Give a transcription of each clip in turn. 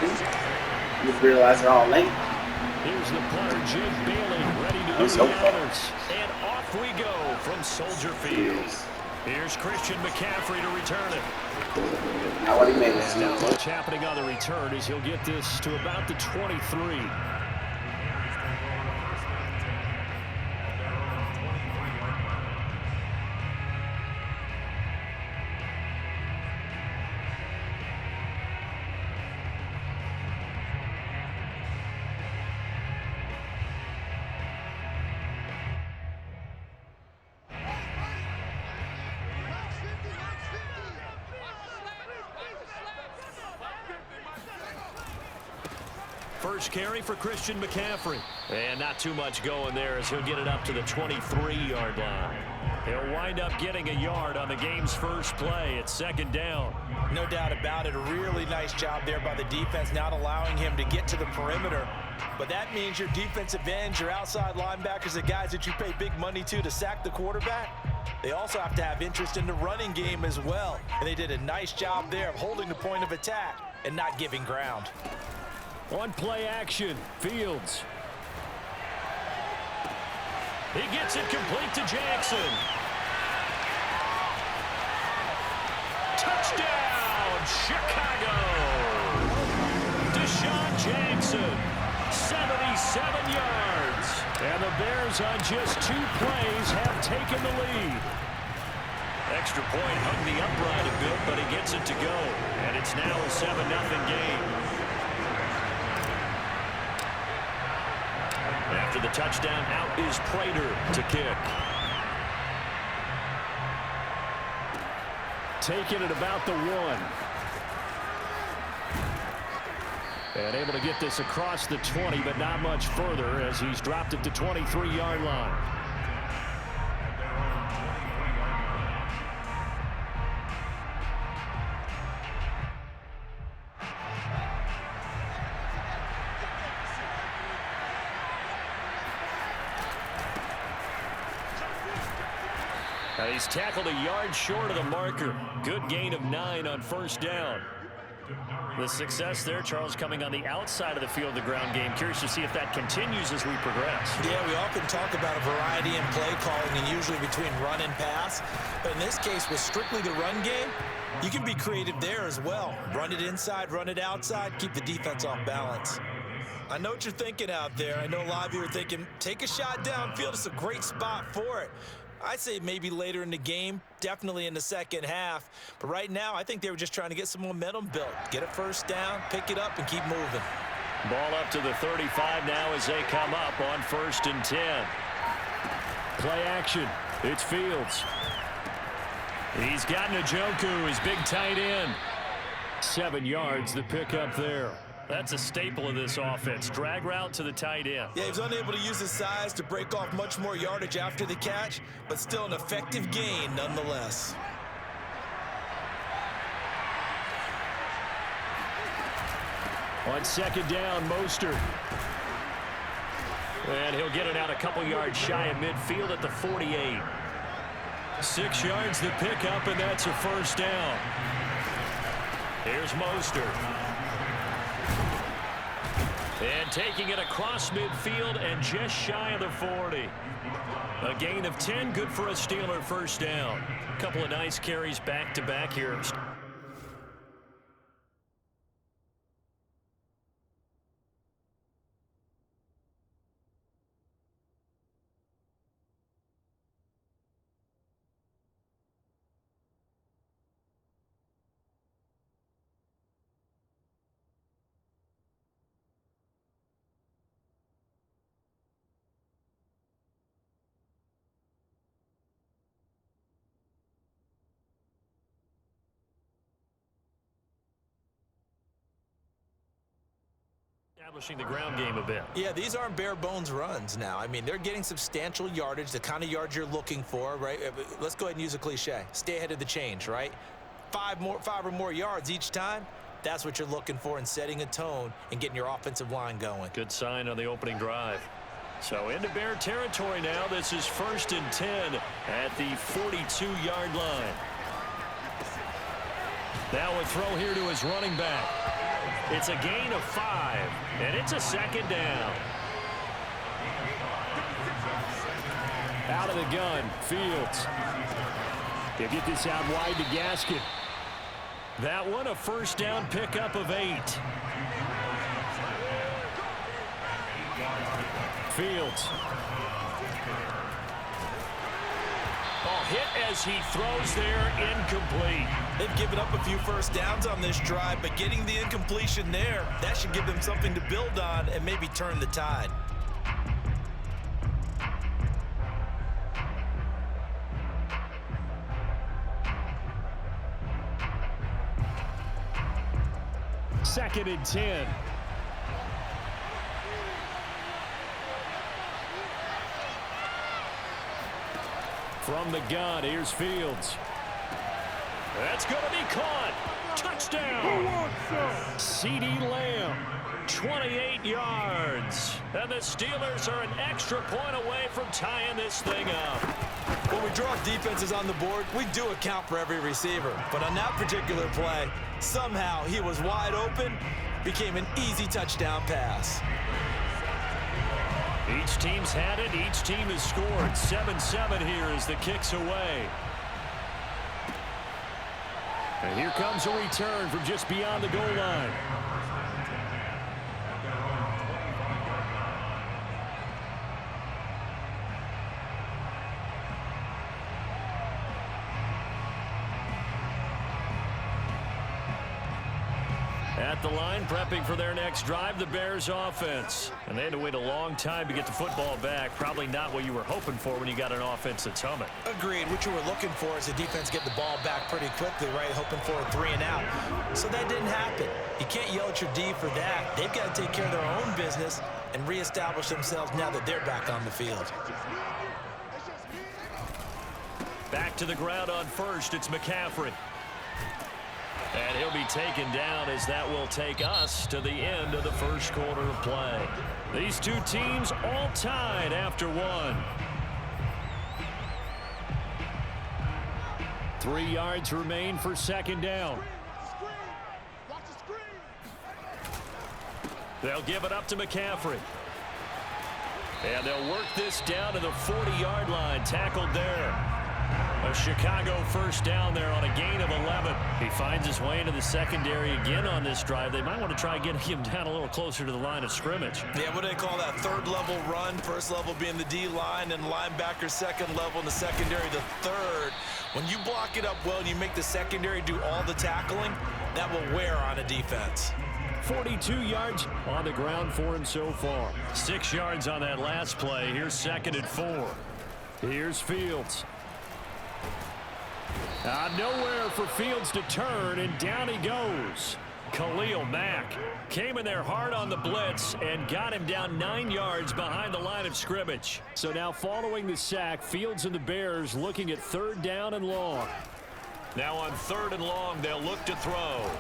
You realize they're all late. Here's the punter, Jake Bailey, ready to do the honors. And off we go from Soldier Field. Here's Christian McCaffrey to return it. Now what he made us And not much happening on the return as he'll get this to about the 23. First carry for Christian McCaffrey. And not too much going there as he'll get it up to the 23-yard line. He'll wind up getting a yard on the game's first play. It's second down. No doubt about it. A really nice job there by the defense, not allowing him to get to the perimeter. But that means your defensive ends, your outside linebackers, the guys that you pay big money to sack the quarterback, they also have to have interest in the running game as well. And they did a nice job there of holding the point of attack and not giving ground. On play action, Fields. He gets it complete to Jackson. Touchdown, Chicago! Deshaun Jackson, 77 yards. And the Bears on just 2 plays have taken the lead. Extra point hung the upright a bit, but he gets it to go. And it's now a 7-0 game. After the touchdown, out is Prater to kick. Taking it about the 1. And able to get this across the 20, but not much further as he's dropped at the 23-yard line. He's tackled a yard short of the marker. Good gain of 9 on first down. The success there, Charles, coming on the outside of the field, the ground game. Curious to see if that continues as we progress. Yeah, we often talk about a variety in play calling and usually between run and pass. But in this case, with strictly the run game, you can be creative there as well. Run it inside, run it outside, keep the defense off balance. I know what you're thinking out there. I know a lot of you are thinking, take a shot downfield. It's a great spot for it. I'd say maybe later in the game, definitely in the second half. But right now, I think they were just trying to get some momentum built. Get a first down, pick it up, and keep moving. Ball up to the 35 now as they come up on 1st and 10. Play action. It's Fields. He's got Njoku, his big tight end. 7 yards, the pickup there. That's a staple of this offense. Drag route to the tight end. Yeah, he was unable to use his size to break off much more yardage after the catch, but still an effective gain nonetheless. On second down, Mostert. And he'll get it out a couple yards shy of midfield at the 48. 6 yards the pickup, and that's a first down. Here's Mostert. And taking it across midfield and just shy of the 40. A gain of 10, good for a Steeler first down. A couple of nice carries back-to-back here. Establishing the ground game a bit. Yeah, these aren't bare bones runs now. I mean, they're getting substantial yardage, the kind of yards you're looking for, right? Let's go ahead and use a cliche. Stay ahead of the change, right? 5 or more yards each time. That's what you're looking for in setting a tone and getting your offensive line going. Good sign on the opening drive. So into Bear territory now. This is 1st and 10 at the 42-yard line. Now a throw here to his running back. It's a gain of 5, and it's a second down. Out of the gun, Fields. He'll get this out wide to Gaskin. That one a first down pickup of 8. Fields. Ball hit as he throws there, incomplete. They've given up a few first downs on this drive, but getting the incompletion there, that should give them something to build on and maybe turn the tide. Second and 10. From the gun, here's Fields. That's going to be caught. Touchdown. CeeDee Lamb, 28 yards. And the Steelers are an extra point away from tying this thing up. When we draw defenses on the board, we do account for every receiver. But on that particular play, somehow he was wide open, became an easy touchdown pass. Each team's had it. Each team has scored. 7-7 here as the kick's away. And here comes a return from just beyond the goal line. At the line, prepping for their next drive, the Bears offense. And they had to wait a long time to get the football back. Probably not what you were hoping for when you got an offense that's humming. Agreed. What you were looking for is the defense get the ball back pretty quickly, right? Hoping for a 3 and out. So that didn't happen. You can't yell at your D for that. They've got to take care of their own business and reestablish themselves now that they're back on the field. Back to the ground on first. It's McCaffrey. And he'll be taken down as that will take us to the end of the first quarter of play. These two teams all tied after one. 3 yards remain for second down. They'll give it up to McCaffrey. And they'll work this down to the 40-yard line. Tackled there. A Chicago first down there on a gain of 11. He finds his way into the secondary again on this drive. They might want to try getting him down a little closer to the line of scrimmage. Yeah, what do they call that? Third level run. First level being the D-line and linebacker second level in the secondary, the third. When you block it up well and you make the secondary do all the tackling, that will wear on a defense. 42 yards on the ground for him so far. 6 yards on that last play. Here's second and 4. Here's Fields. Nowhere for Fields to turn, and down he goes. Khalil Mack came in there hard on the blitz and got him down 9 yards behind the line of scrimmage. So now following the sack, Fields and the Bears looking at third down and long. Now on third and long, they'll look to throw.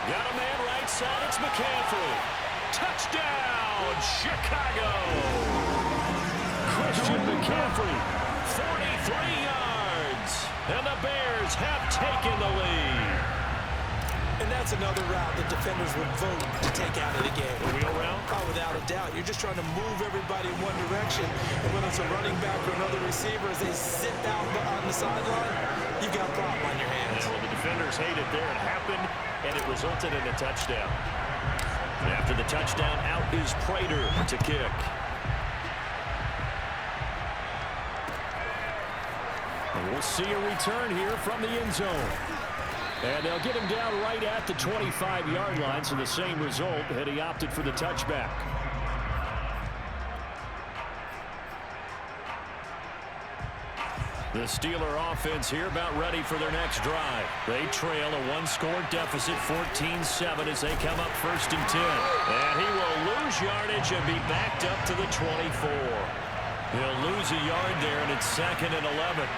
Got a man right side, it's McCaffrey. Touchdown, Chicago! Christian McCaffrey. 43 yards, and the Bears have taken the lead. And that's another route that defenders would vote to take out of the game. A wheel route? Oh, without a doubt. You're just trying to move everybody in one direction, and whether it's a running back or another receiver, as they sit down on the sideline, you've got a problem on your hands. Yeah, well, the defenders hate it there. It happened, and it resulted in a touchdown. After the touchdown, out is Prater to kick. And we'll see a return here from the end zone. And they'll get him down right at the 25-yard line, so the same result, had he opted for the touchback. The Steeler offense here about ready for their next drive. They trail a one-score deficit, 14-7, as they come up first and 10. And he will lose yardage and be backed up to the 24. He'll lose a yard there, and it's second and 11.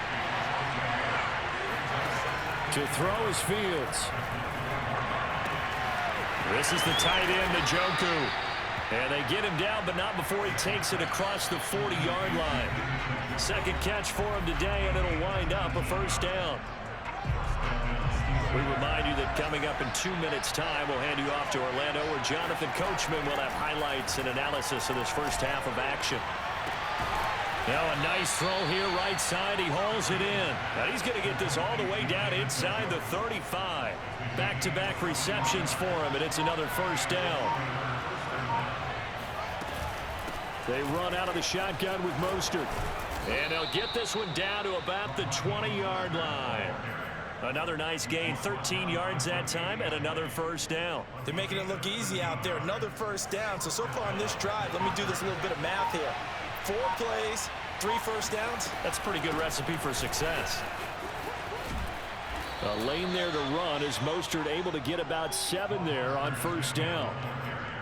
To throw is Fields. This is the tight end, Njoku. And they get him down, but not before he takes it across the 40-yard line. Second catch for him today, and it'll wind up a first down. We remind you that coming up in 2 minutes' time, we'll hand you off to Orlando, where Jonathan Coachman will have highlights and analysis of this first half of action. Now a nice throw here right side. He hauls it in. Now he's going to get this all the way down inside the 35. Back-to-back receptions for him, and it's another first down. They run out of the shotgun with Mostert. And they'll get this one down to about the 20-yard line. Another nice gain, 13 yards that time, and another first down. They're making it look easy out there. Another first down. So far on this drive, let me do this little bit of math here. 4 plays, 3 first downs. That's a pretty good recipe for success. A lane there to run as Mostert able to get about 7 there on first down.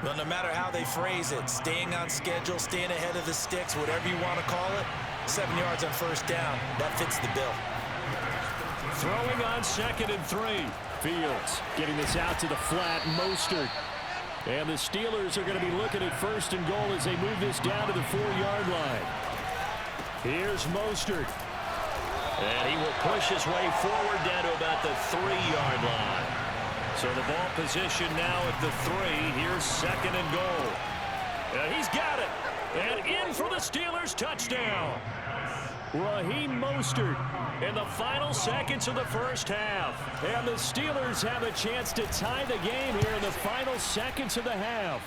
Well, no matter how they phrase it, staying on schedule, staying ahead of the sticks, whatever you want to call it, 7 yards on first down, that fits the bill. Throwing on 2nd and 3. Fields getting this out to the flat. Mostert. And the Steelers are going to be looking at 1st and goal as they move this down to the 4-yard line. Here's Mostert. And he will push his way forward down to about the 3-yard line. So the ball position now at the 3. Here's 2nd and goal. And he's got it. And in for the Steelers touchdown. Raheem Mostert in the final seconds of the first half. And the Steelers have a chance to tie the game here in the final seconds of the half.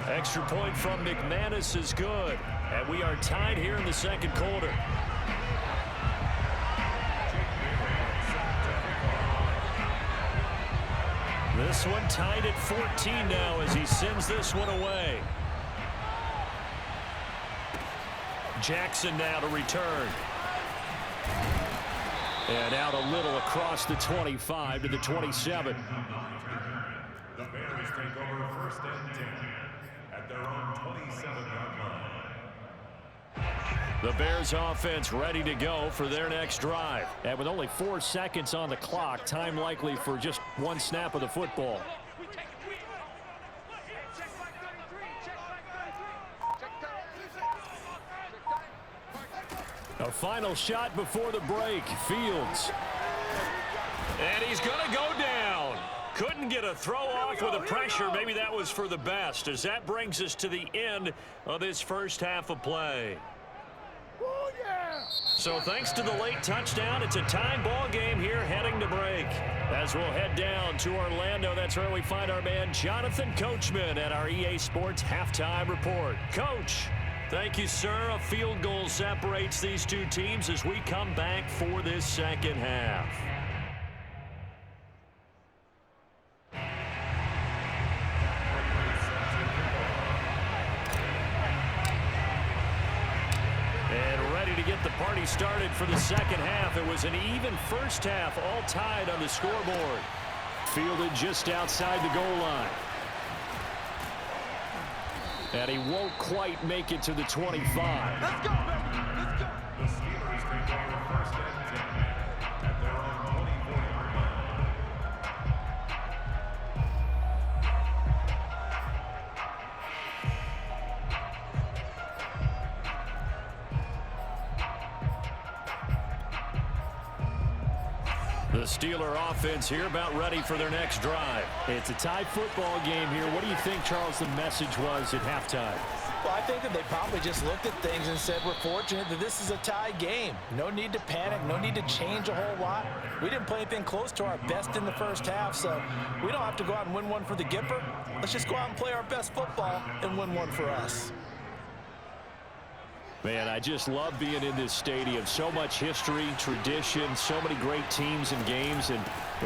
Extra point from McManus is good. And we are tied here in the second quarter. This one tied at 14 now as he sends this one away. Jackson now to return. And out a little across the 25 to the 27. The Bears take over 1st and 10 at their own 27-yard line. The Bears offense ready to go for their next drive. And with only 4 seconds on the clock, time likely for just 1 snap of the football. A final shot before the break. Fields. And he's going to go down. Couldn't get a throw off with the pressure. Maybe that was for the best, as that brings us to the end of this first half of play. So thanks to the late touchdown, it's a time ball game here heading to break. As we'll head down to Orlando, that's where we find our man Jonathan Coachman at our EA Sports Halftime Report. Coach. Thank you, sir. A field goal separates these two teams as we come back for this second half. And ready to get the party started for the second half. It was an even first half, all tied on the scoreboard. Fielded just outside the goal line. And he won't quite make it to the 25. Let's go, baby. Let's go. The Steelers take over 1st and 10 at their own 24-yard line. The Steeler offense here about ready for their next drive. It's a tie football game here. What do you think, Charles, the message was at halftime? Well, I think that they probably just looked at things and said, we're fortunate that this is a tie game. No need to panic. No need to change a whole lot. We didn't play anything close to our best in the first half, so we don't have to go out and win one for the Gipper. Let's just go out and play our best football and win one for us. Man, I just love being in this stadium. So much history, tradition, so many great teams and games, and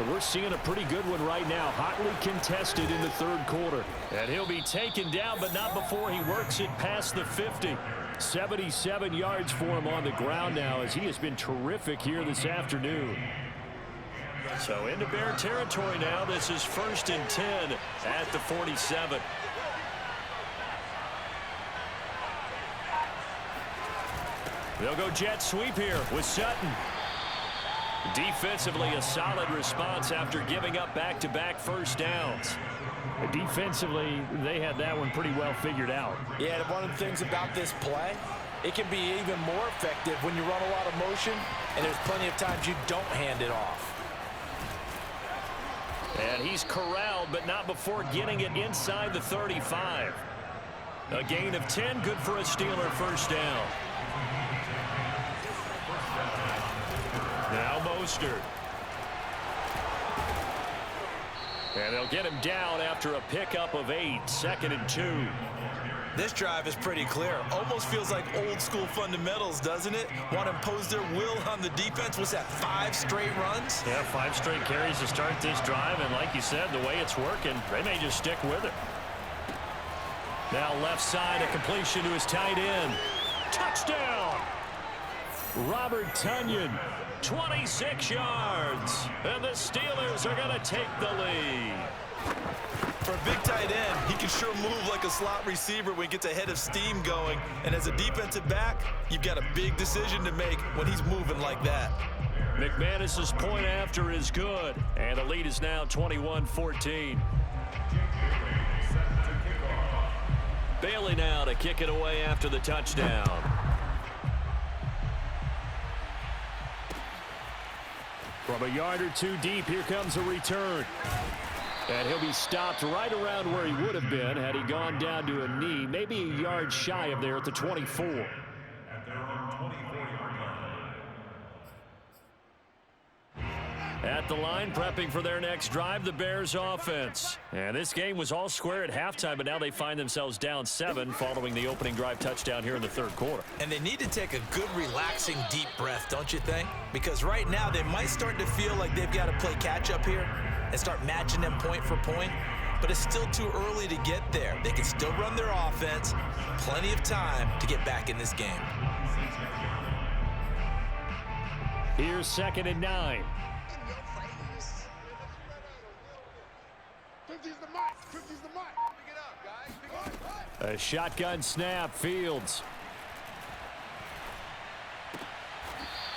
we're seeing a pretty good one right now. Hotly contested in the third quarter. And he'll be taken down, but not before he works it past the 50. 77 yards for him on the ground now, as he has been terrific here this afternoon. So into Bear territory now. This is 1st and 10 at the 47. They'll go jet sweep here with Sutton. Defensively, a solid response after giving up back-to-back first downs. Defensively, they had that one pretty well figured out. Yeah, one of the things about this play, it can be even more effective when you run a lot of motion, and there's plenty of times you don't hand it off. And he's corralled, but not before getting it inside the 35. A gain of 10, good for a Steeler first down. Now Mostert. And they'll get him down after a pickup of 8, 2nd and 2. This drive is pretty clear. Almost feels like old school fundamentals, doesn't it? Want to impose their will on the defense. What's that, 5 straight runs? Yeah, 5 straight carries to start this drive. And like you said, the way it's working, they may just stick with it. Now left side, a completion to his tight end. Touchdown! Robert Tonyan, 26 yards. And the Steelers are going to take the lead. For a big tight end, he can sure move like a slot receiver when he gets a head of steam going. And as a defensive back, you've got a big decision to make when he's moving like that. McManus's point after is good. And the lead is now 21-14. Bailey now to kick it away after the touchdown. From a yard or 2 deep, here comes a return. And he'll be stopped right around where he would have been had he gone down to a knee, maybe a yard shy of there at the 24. At their own 24-yard line. At the line, prepping for their next drive, the Bears offense. And this game was all square at halftime, but now they find themselves down 7 following the opening drive touchdown here in the 3rd quarter. And they need to take a good, relaxing, deep breath, don't you think? Because right now they might start to feel like they've got to play catch-up here and start matching them point for point. But it's still too early to get there. They can still run their offense. Plenty of time to get back in this game. Here's 2nd and 9. A shotgun snap, Fields.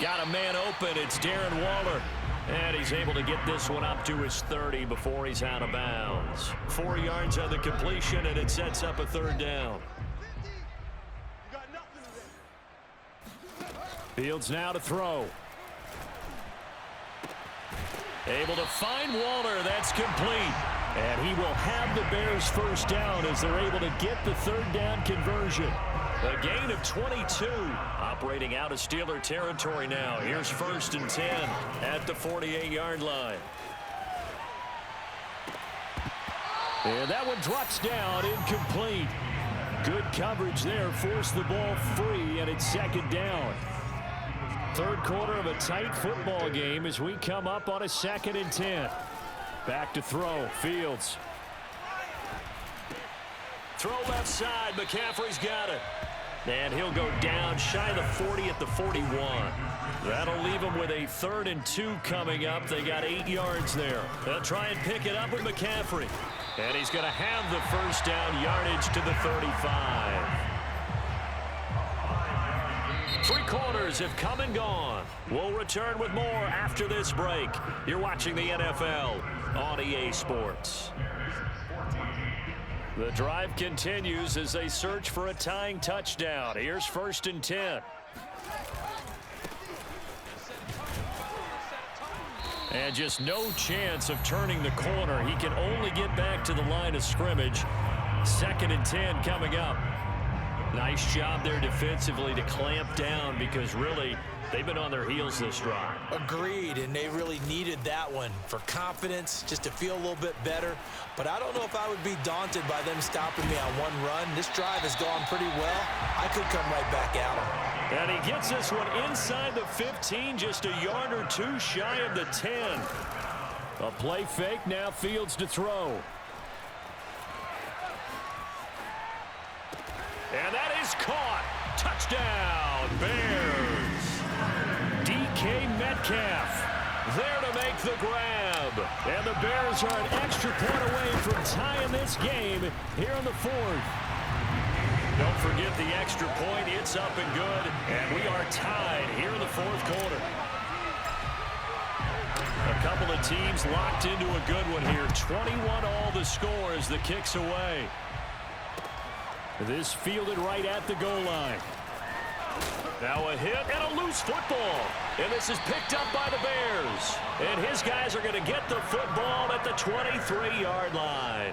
Got a man open, it's Darren Waller. And he's able to get this one up to his 30 before he's out of bounds. 4 yards on the completion, and it sets up a 3rd down. Fields now to throw. Able to find Waller, that's complete. And he will have the Bears first down as they're able to get the 3rd down conversion. A gain of 22. Operating out of Steeler territory now. Here's 1st and 10 at the 48-yard line. And that one drops down, incomplete. Good coverage there, forced the ball free, and it's 2nd down. 3rd quarter of a tight football game as we come up on a 2nd and 10. Back to throw, Fields. Throw left side, McCaffrey's got it. And he'll go down shy of the 40 at the 41. That'll leave them with a 3rd and 2 coming up. They got 8 yards there. They'll try and pick it up with McCaffrey. And he's going to have the first down, yardage to the 35. 3 quarters have come and gone. We'll return with more after this break. You're watching the NFL on EA Sports. The drive continues as they search for a tying touchdown. Here's 1st and 10. And just no chance of turning the corner. He can only get back to the line of scrimmage. 2nd and 10 coming up. Nice job there defensively to clamp down because really they've been on their heels this drive. Agreed, and they really needed that one for confidence, just to feel a little bit better. But I don't know if I would be daunted by them stopping me on one run. This drive has gone pretty well. I could come right back at them. And he gets this one inside the 15, just a yard or 2 shy of the 10. A play fake, now Fields to throw. And that is caught. Touchdown, Bears. DK Metcalf there to make the grab. And the Bears are an extra point away from tying this game here in the 4th. Don't forget the extra point. It's up and good. And we are tied here in the 4th quarter. A couple of teams locked into a good one here. 21 all the score as the kick's away. This fielded right at the goal line. Now a hit and a loose football. And this is picked up by the Bears. And his guys are going to get the football at the 23-yard line.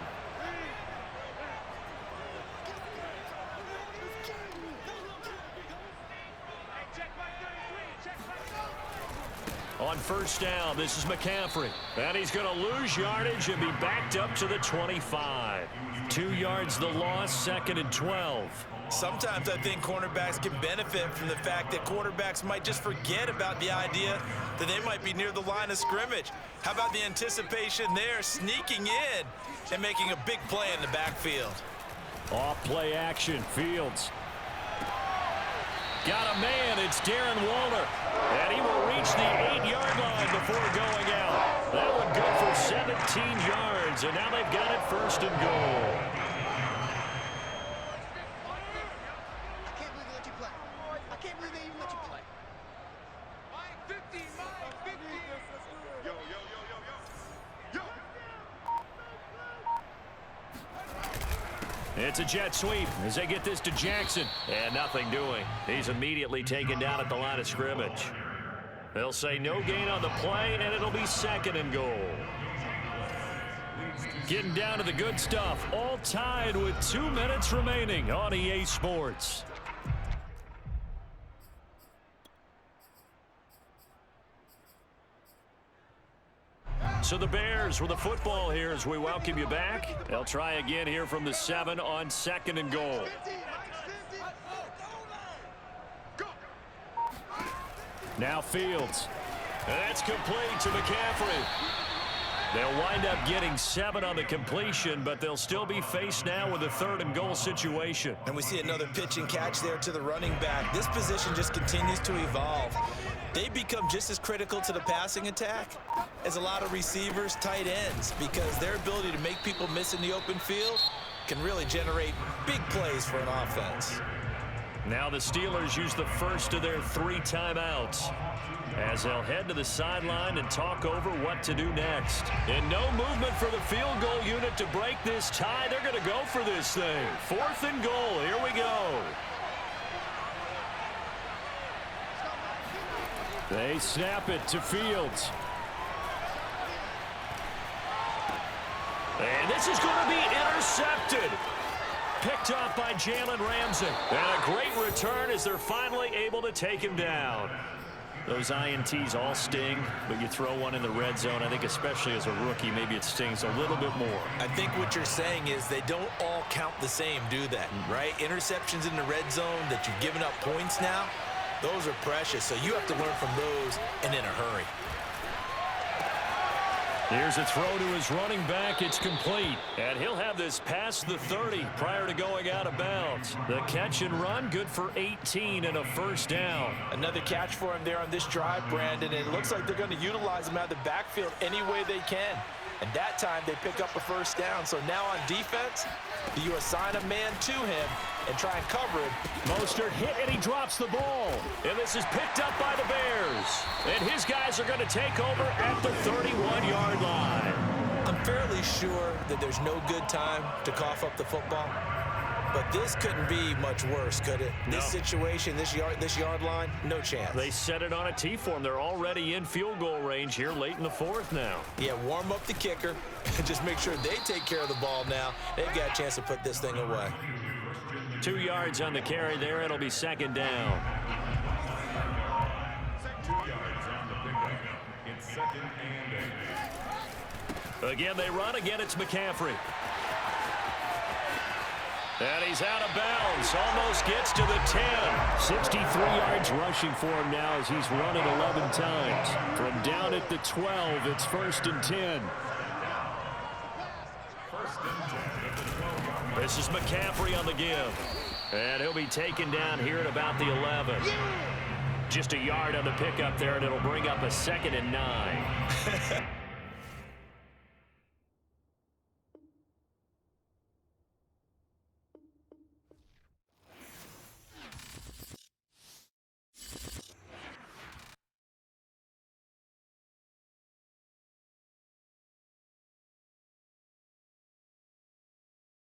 On first down, this is McCaffrey. And he's going to lose yardage and be backed up to the 25. 2 yards the loss, 2nd and 12. Sometimes I think cornerbacks can benefit from the fact that quarterbacks might just forget about the idea that they might be near the line of scrimmage. How about the anticipation there, sneaking in and making a big play in the backfield? Off play action, Fields. Got a man, it's Darren Waller. And he will reach the 8-yard line before going out. That one good for 17 yards, and now they've got it 1st and goal. It's a jet sweep as they get this to Jackson. And nothing doing. He's immediately taken down at the line of scrimmage. They'll say no gain on the play, and it'll be 2nd and goal. Getting down to the good stuff. All tied with 2 minutes remaining on EA Sports. So the Bears with the football here as we welcome you back. They'll try again here from the 7 on 2nd and goal. Now Fields. And that's complete to McCaffrey. They'll wind up getting 7 on the completion, but they'll still be faced now with a 3rd and goal situation. And we see another pitch and catch there to the running back. This position just continues to evolve. They become just as critical to the passing attack as a lot of receivers, tight ends, because their ability to make people miss in the open field can really generate big plays for an offense. Now the Steelers use the first of their 3 timeouts as they'll head to the sideline and talk over what to do next. And no movement for the field goal unit to break this tie. They're going to go for this thing. 4th and goal. Here we go. They snap it to Fields. And this is going to be intercepted. Picked off by Jalen Ramsey. And a great return as they're finally able to take him down. Those INTs all sting, but you throw one in the red zone, I think especially as a rookie, maybe it stings a little bit more. I think what you're saying is they don't all count the same, do they? Right? Interceptions in the red zone that you've given up points now, those are precious, so you have to learn from those and in a hurry. Here's a throw to his running back. It's complete. And he'll have this past the 30 prior to going out of bounds. The catch and run, good for 18 and a 1st down. Another catch for him there on this drive, Brandon. And it looks like they're going to utilize him out of the backfield any way they can. And that time they pick up a 1st down. So now on defense, you assign a man to him and try and cover him. Mostert hit and he drops the ball. And this is picked up by the Bears. And his guys are going to take over at the 31-yard line. I'm fairly sure that there's no good time to cough up the football. But this couldn't be much worse, could it? No. This situation, this yard line, no chance. They set it on a T-form. They're already in field goal range here late in the 4th now. Yeah, warm up the kicker. Just make sure they take care of the ball now. They've got a chance to put this thing away. 2 yards on the carry there. It'll be 2nd down. 2 yards on the pickup. It's 2nd and 8. Again, they run. Again, it's McCaffrey. And he's out of bounds. Almost gets to the 10. 63 yards rushing for him now as he's run it 11 times. From down at the 12, it's 1st and 10. This is McCaffrey on the give. And he'll be taken down here at about the 11. Just a yard on the pickup there, and it'll bring up a 2nd and 9.